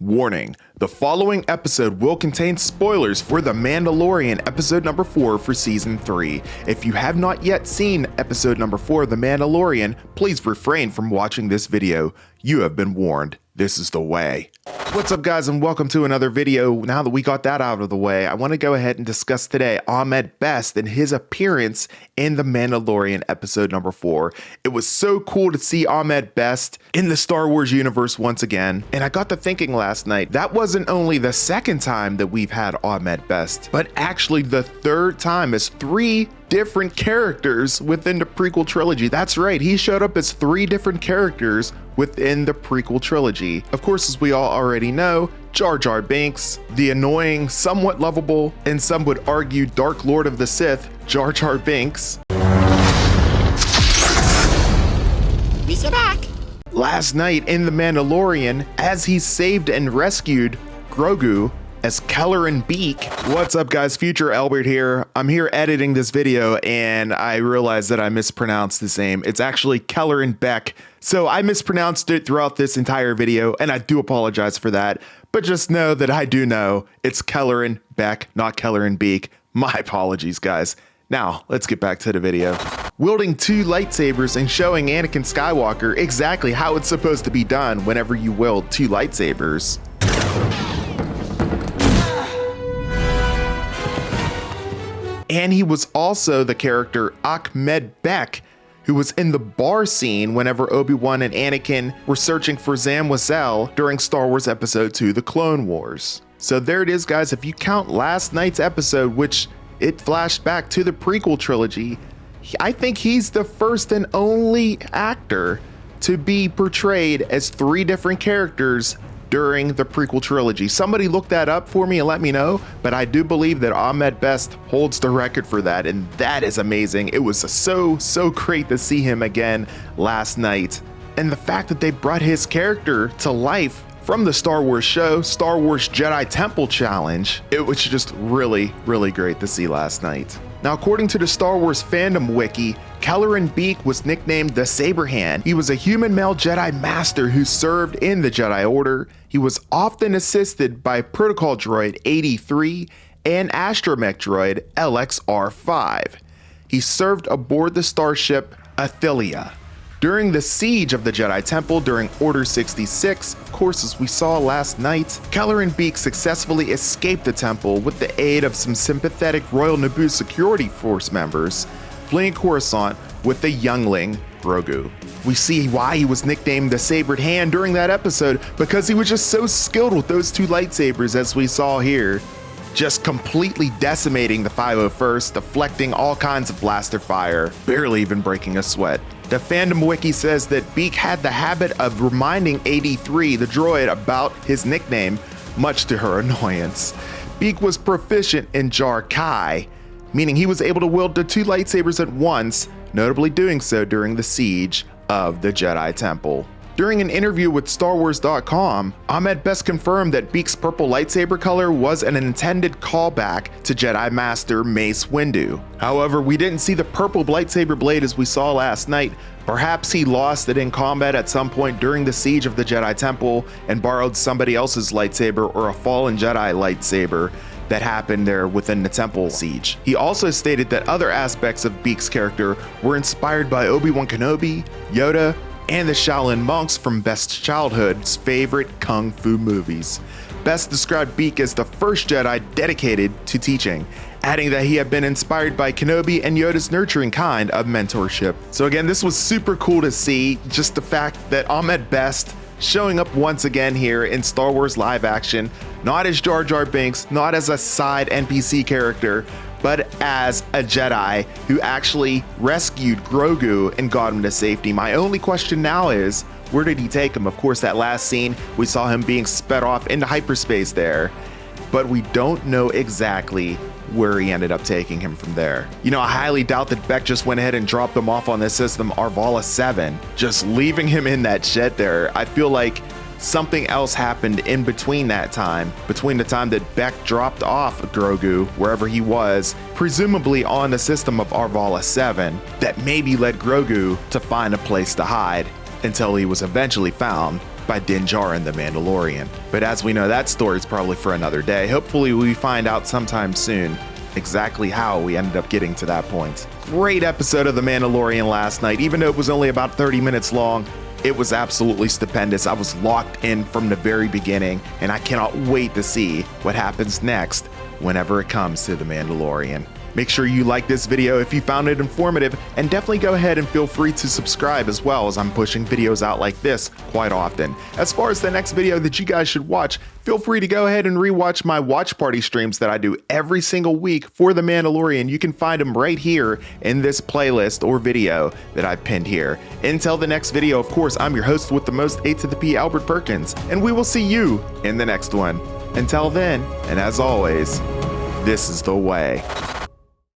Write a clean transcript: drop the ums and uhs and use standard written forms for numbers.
Warning, the following episode will contain spoilers for The Mandalorian episode number 4 for season 3. If you have not yet seen episode number 4 of The Mandalorian, please refrain from watching this video. You have been warned. This is the way. What's up guys, and welcome to another video. Now that we got that out of the way, I want to go ahead and discuss today Ahmed Beq and his appearance in The Mandalorian episode number 4. It was so cool to see Ahmed Beq in the Star Wars universe once again, and I got to thinking last night, that wasn't only the second time that we've had Ahmed Beq, but actually the third time as 3 different characters within the prequel trilogy. That's right, he showed up as 3 different characters within the prequel trilogy. Of course, as we all already know, Jar Jar Binks, the annoying, somewhat lovable, and some would argue Dark Lord of the Sith, Jar Jar Binks. He's back. Last night in The Mandalorian, as he saved and rescued Grogu as Kelleran Beq. What's up guys, Future Albert here. I'm here editing this video and I realized that I mispronounced his name. It's actually Kelleran Beq. So I mispronounced it throughout this entire video and I do apologize for that. But just know that I do know it's Kelleran Beq, not Kelleran Beq. My apologies guys. Now, let's get back to the video. Wielding 2 lightsabers and showing Anakin Skywalker exactly how it's supposed to be done whenever you wield 2 lightsabers. And he was also the character Ahmed Beq, who was in the bar scene whenever Obi-Wan and Anakin were searching for Zam Wesell during Star Wars Episode 2, The Clone Wars. So there it is guys, if you count last night's episode, which it flashed back to the prequel trilogy, I think he's the first and only actor to be portrayed as 3 different characters during the prequel trilogy. Somebody look that up for me and let me know, but I do believe that Ahmed Beq holds the record for that, and that is amazing. It was so great to see him again last night. And the fact that they brought his character to life from the Star Wars show, Star Wars Jedi Temple Challenge, it was just really great to see last night. Now, according to the Star Wars fandom wiki, Kelleran Beq was nicknamed the Saberhand. He was a human male Jedi Master who served in the Jedi Order. He was often assisted by Protocol Droid 83 and Astromech Droid LXR-5. He served aboard the starship Athelia. During the siege of the Jedi Temple during Order 66, of course as we saw last night, Kelleran Beq successfully escaped the temple with the aid of some sympathetic Royal Naboo security force members, fleeing Coruscant with the youngling Grogu. We see why he was nicknamed the Sabered Hand during that episode, because he was just so skilled with those 2 lightsabers as we saw here, just completely decimating the 501st, deflecting all kinds of blaster fire, barely even breaking a sweat. The fandom wiki says that Beq had the habit of reminding 83, the droid, about his nickname, much to her annoyance. Beq was proficient in Jar Kai, meaning he was able to wield the 2 lightsabers at once, notably doing so during the siege of the Jedi Temple. During an interview with StarWars.com, Ahmed Beq confirmed that Beq's purple lightsaber color was an intended callback to Jedi Master Mace Windu. However, we didn't see the purple lightsaber blade as we saw last night. Perhaps he lost it in combat at some point during the siege of the Jedi Temple and borrowed somebody else's lightsaber or a fallen Jedi lightsaber that happened there within the temple siege. He also stated that other aspects of Beq's character were inspired by Obi-Wan Kenobi, Yoda, and the Shaolin monks from Beq's childhood's favorite kung fu movies. Beq described Beq as the first Jedi dedicated to teaching, adding that he had been inspired by Kenobi and Yoda's nurturing kind of mentorship. So again, this was super cool to see, just the fact that Ahmed Beq showing up once again here in Star Wars live action, not as Jar Jar Binks, not as a side NPC character, but as a Jedi who actually rescued Grogu and got him to safety. My only question now is, where did he take him? Of course, that last scene, we saw him being sped off into hyperspace there, but we don't know exactly where he ended up taking him from there. You know, I highly doubt that Beq just went ahead and dropped him off on the system Arvala 7, just leaving him in that shed there. I feel like something else happened in between that time, between the time that Beq dropped off Grogu wherever he was, presumably on the system of Arvala 7, that maybe led Grogu to find a place to hide until he was eventually found by Din Djarin the Mandalorian. But as we know, that story's probably for another day. Hopefully we find out sometime soon exactly how we ended up getting to that point. Great episode of The Mandalorian last night. Even though it was only about 30 minutes long, it was absolutely stupendous. I was locked in from the very beginning, and I cannot wait to see what happens next whenever it comes to The Mandalorian. Make sure you like this video if you found it informative, and definitely go ahead and feel free to subscribe as well, as I'm pushing videos out like this quite often. As far as the next video that you guys should watch, feel free to go ahead and rewatch my watch party streams that I do every single week for The Mandalorian. You can find them right here in this playlist or video that I've pinned here. Until the next video, of course, I'm your host with the most, A to the P, Albert Perkins, and we will see you in the next one. Until then, and as always, this is the way.